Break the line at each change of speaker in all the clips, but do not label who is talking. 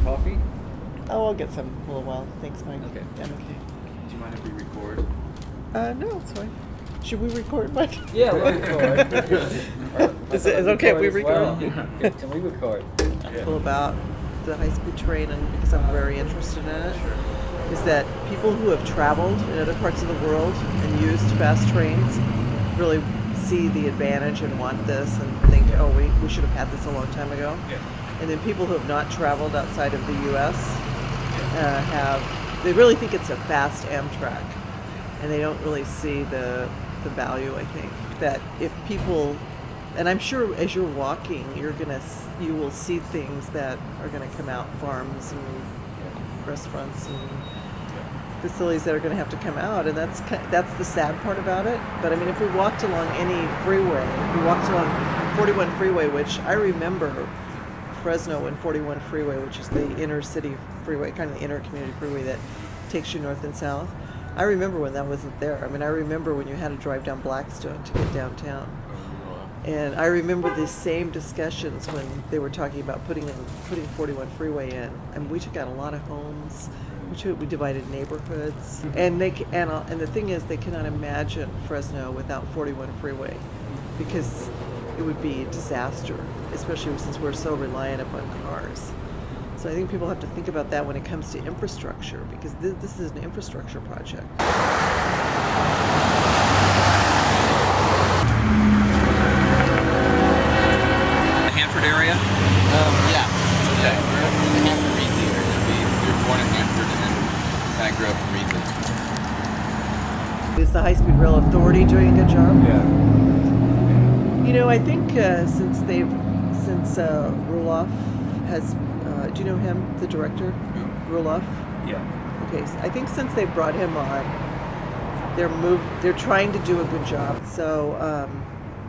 coffee?
Oh, I'll get some in a little while. Thanks, Mike.
Okay.
I'm okay.
Do you mind if we record?
No, it's fine. Should we record, Mike?
Yeah, we'll record.
Is it okay if we record?
Can we record?
Cool about the high-speed train, and because I'm very interested in it, is that people who have traveled in other parts of the world and used fast trains really see the advantage and want this and think, oh, we should have had this a long time ago.
Yeah.
And then people who have not traveled outside of the U.S. They really think it's a fast Amtrak, and they don't really see the value, I think, that if people, and I'm sure as you're walking, you will see things that are gonna come out, farms and restaurants and facilities that are gonna have to come out, and that's the sad part about it. But I mean, if we walked along any freeway, if we walked along 41 freeway, which I remember Fresno and 41 freeway, which is the inner city freeway, kind of the inner community freeway that takes you north and south. I remember when that wasn't there. I mean, I remember when you had to drive down Blackstone to get downtown. And I remember the same discussions when they were talking about putting 41 freeway in. I mean, we took out a lot of homes. We divided neighborhoods. And the thing is, they cannot imagine Fresno without 41 freeway, because it would be a disaster, especially since we're so reliant upon cars. So I think people have to think about that when it comes to infrastructure, because this is an infrastructure project.
The Hanford area?
Yeah. Okay. The Hanford Reed Theater. We were born in Hanford and then I grew up in Reedland.
Is the High Speed Rail Authority doing a good job?
Yeah.
You know, I think since Ruloff has, do you know him, the director? Ruloff?
Yeah.
Okay, so I think since they brought him on, they're trying to do a good job. So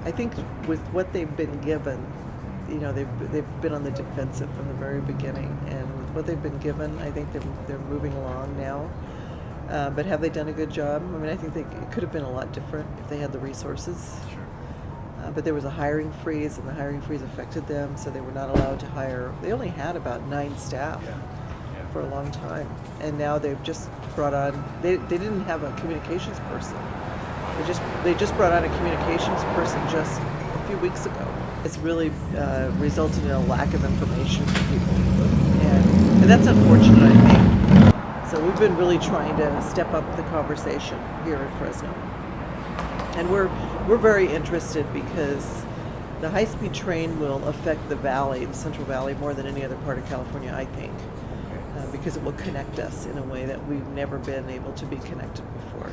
I think with what they've been given, you know, they've been on the defensive from the very beginning, and with what they've been given, I think they're moving along now. But have they done a good job? I mean, I think it could have been a lot different if they had the resources.
Sure.
But there was a hiring freeze, and the hiring freeze affected them, so they were not allowed to hire. They only had about 9 staff for a long time, and now they've just brought on. They didn't have a communications person. They just brought on a communications person just a few weeks ago. It's really resulted in a lack of information for people, and that's unfortunate, I think. So we've been really trying to step up the conversation here in Fresno. And we're very interested because the high-speed train will affect the valley, the Central Valley, more than any other part of California, I think, because it will connect us in a way that we've never been able to be connected before.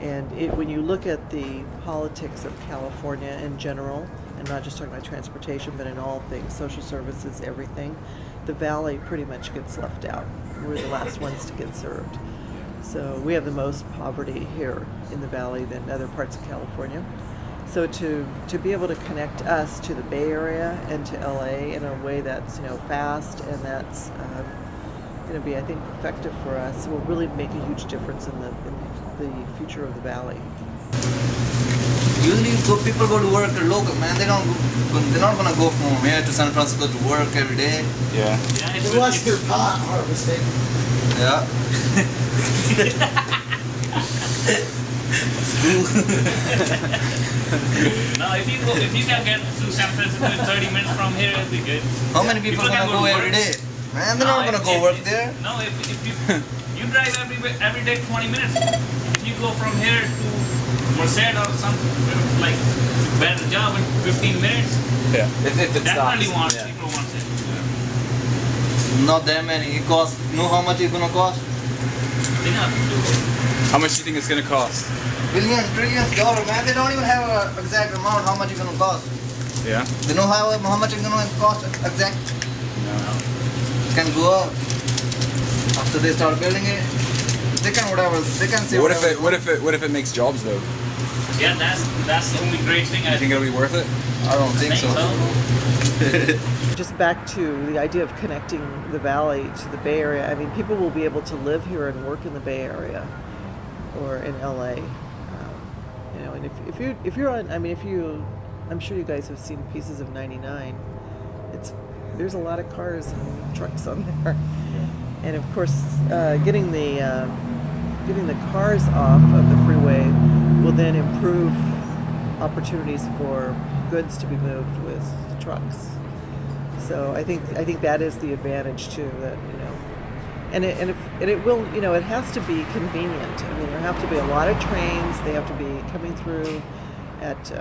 And when you look at the politics of California in general, and not just talking about transportation, but in all things, social services, everything, the valley pretty much gets left out. We're the last ones to get served. So we have the most poverty here in the valley than other parts of California. So to be able to connect us to the Bay Area and to LA in a way that's, you know, fast and that's going to be, I think, effective for us will really make a huge difference in the future of the valley.
Usually people go to work local, man. They're not gonna go from here to San Francisco to work every day.
Yeah.
Unless they're pot harvesting. Yeah.
No, if you can get to San Francisco in 30 minutes from here, it'll be good.
How many people are gonna go every day? Man, they're not gonna go work there.
No, if you drive every day 20 minutes. If you go from here to Merced or something like better job in 15 minutes.
Yeah. If it
Definitely
stops.
people want it.
Not that many. It costs. Know how much it's gonna cost?
They have to do it.
How much do you think it's gonna cost?
Billions, trillions dollars, man. They don't even have an exact amount how much it's gonna cost.
Yeah.
They know how much it's gonna cost exact.
No.
It can go up after they start building it. They can whatever. They can say
What
whatever.
if it makes jobs though?
Yeah, that's the only great thing.
You think it'll be worth it?
I don't think so.
Just back to the idea of connecting the valley to the Bay Area. I mean, people will be able to live here and work in the Bay Area or in LA. You know, and if you're on, I mean, I'm sure you guys have seen Pieces of 99. It's there's a lot of cars and trucks on there. And of course, getting the cars off of the freeway will then improve opportunities for goods to be moved with trucks. So I think that is the advantage too. That and it will it has to be convenient. I mean, there have to be a lot of trains. They have to be coming through at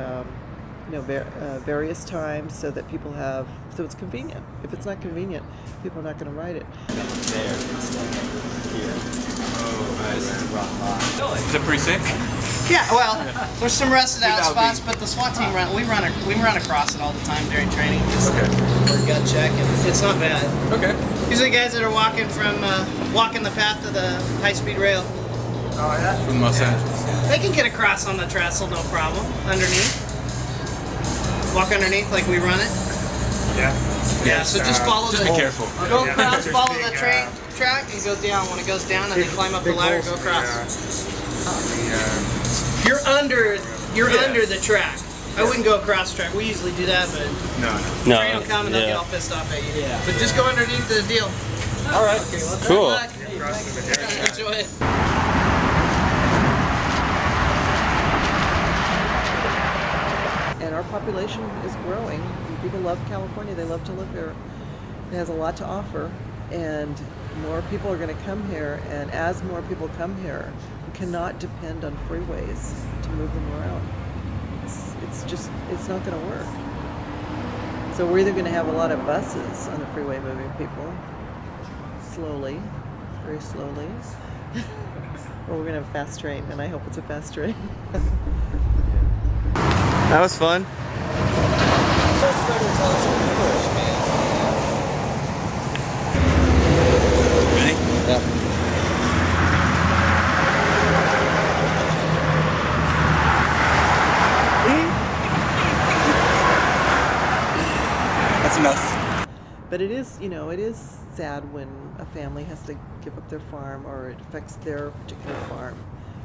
various times so that people have it's convenient. If it's not convenient, people are not going to ride it.
Is it pretty safe?
Yeah, well, there's some rusted out spots, but the SWAT team we run across it all the time during training, just for a gut check, and it's not bad.
Okay.
These are the guys that are walking the path of the high-speed rail.
Oh yeah. From Los Angeles.
They can get across on the trestle, no problem. Underneath, walk underneath like we run it. Yeah. So just follow
Just be careful.
Go across, follow the train track, and go down. When it goes down, and then climb up the ladder, go across. You're under the track. I wouldn't go across the track. We usually do that, but
No.
train will come and they'll get all pissed off at you. Yeah. But just go underneath the deal.
All right.
Okay, well,
Cool.
good luck. Enjoy it.
And our population is growing. People love California. They love to live here. It has a lot to offer, and more people are going to come here. And as more people come here, we cannot depend on freeways to move them around. It's not going to work. So we're either going to have a lot of buses on the freeway moving people slowly, very slowly, or we're going to have a fast train, and I hope it's a fast train.
That was fun.
Ready?
Yeah.
That's enough.
But it is sad when a family has to give up their farm or it affects their particular farm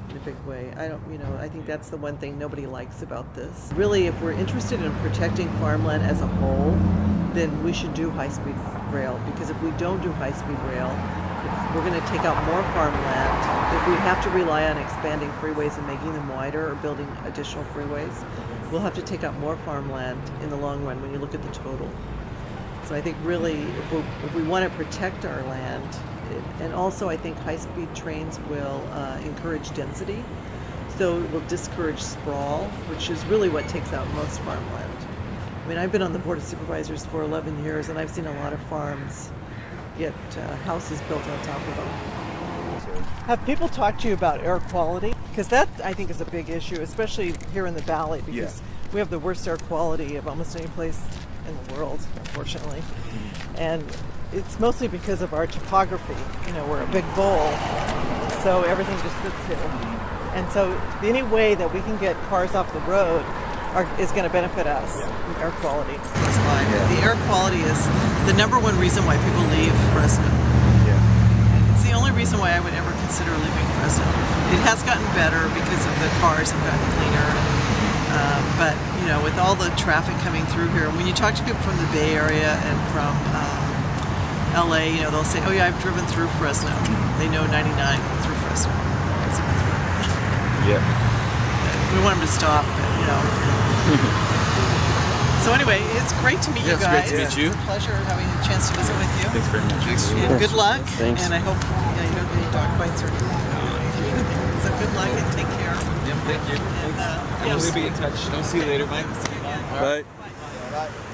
in a big way. I think that's the one thing nobody likes about this. Really, if we're interested in protecting farmland as a whole, then we should do high-speed rail, because if we don't do high-speed rail, we're going to take out more farmland. If we have to rely on expanding freeways and making them wider or building additional freeways, we'll have to take out more farmland in the long run when you look at the total. So I think really, if we want to protect our land, and also I think high-speed trains will encourage density, so it will discourage sprawl, which is really what takes out most farmland. I mean, I've been on the Board of Supervisors for 11 years, and I've seen a lot of farms get houses built on top of them. Have people talked to you about air quality? Because that, I think, is a big issue, especially here in the Valley, because we have the worst air quality of almost any place in the world, unfortunately. And it's mostly because of our topography. We're a big bowl, so everything just sits here. And so any way that we can get cars off the road is going to benefit us with air quality. That's why the air quality is the number one reason why people leave Fresno. It's the only reason why I would ever consider leaving Fresno. It has gotten better because of the cars have gotten cleaner. But with all the traffic coming through here, when you talk to people from the Bay Area and from LA, they'll say, "Oh yeah, I've driven through Fresno." They know 99 through Fresno.
Yeah.
We want them to stop, So anyway, it's great to meet you guys.
It's great to meet you.
It's a pleasure having a chance to visit with you.
Thanks very much.
And good luck.
Thanks.
And I hope you don't get any dog bites or anything. So good luck and take care.
Yep, thank you.
And,
We'll be in touch. I'll see you later. Bye.
Bye.
Bye.